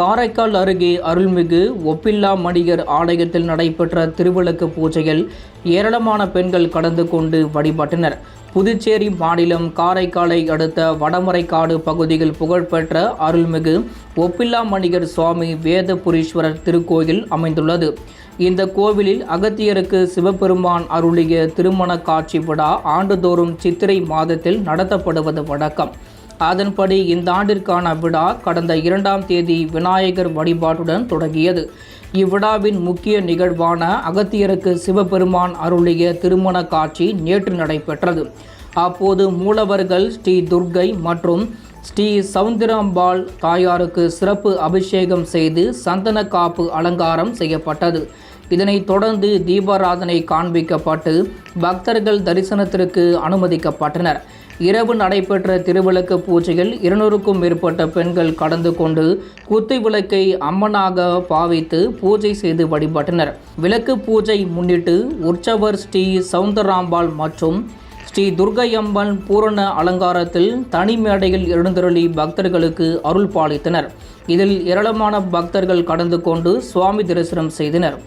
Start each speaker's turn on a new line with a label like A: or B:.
A: காரைக்கால் அருகே அருள்மிகு ஒப்பில்லா மணியர் ஆலயத்தில் நடைபெற்ற திருவிளக்கு பூஜையில் ஏராளமான பெண்கள் கலந்து கொண்டு வழிபட்டனர். புதுச்சேரி மாநிலம் காரைக்காலை அடுத்த வடமரைக்காடு பகுதியில் புகழ்பெற்ற அருள்மிகு ஒப்பில்லா மணியர் சுவாமி வேதபுரீஸ்வரர் திருக்கோயில் அமைந்துள்ளது. இந்த கோவிலில் அகத்தியருக்கு சிவபெருமான் அருளிய திருமண காட்சி விழா ஆண்டுதோறும் சித்திரை மாதத்தில் நடத்தப்படுவது வழக்கம். அதன்படி இந்த ஆண்டிற்கான விழா கடந்த 2ஆம் தேதி விநாயகர் வழிபாட்டுடன் தொடங்கியது. இவ்விழாவின் முக்கிய நிகழ்வான அகத்தியருக்கு சிவபெருமான் அருளிய திருமண காட்சி நேற்று நடைபெற்றது. அப்போது மூலவர்கள் ஸ்ரீ துர்க்கை மற்றும் ஸ்ரீ சவுந்தராம்பாள் தாயாருக்கு சிறப்பு அபிஷேகம் செய்து சந்தன காப்பு அலங்காரம் செய்யப்பட்டது. இதனைத் தொடர்ந்து தீபாராதனை காண்பிக்கப்பட்டு பக்தர்கள் தரிசனத்திற்கு அனுமதிக்கப்பட்டனர். இரவு நடைபெற்ற திருவிளக்கு பூஜையில் 200க்கும் மேற்பட்ட பெண்கள் கலந்து கொண்டு குத்து விளக்கை அம்மனாக பாவித்து பூஜை செய்து வழிபட்டனர். விளக்கு பூஜை முன்னிட்டு உற்சவர் ஸ்ரீ சவுந்தராம்பாள் மற்றும் ஸ்ரீ துர்க்கையம்மன் பூரண அலங்காரத்தில் தனி மேடையில் எழுந்தருளி பக்தர்களுக்கு அருள் பாலித்தனர். இதில் ஏராளமான பக்தர்கள் கலந்து கொண்டு சுவாமி தரிசனம் செய்தனர்.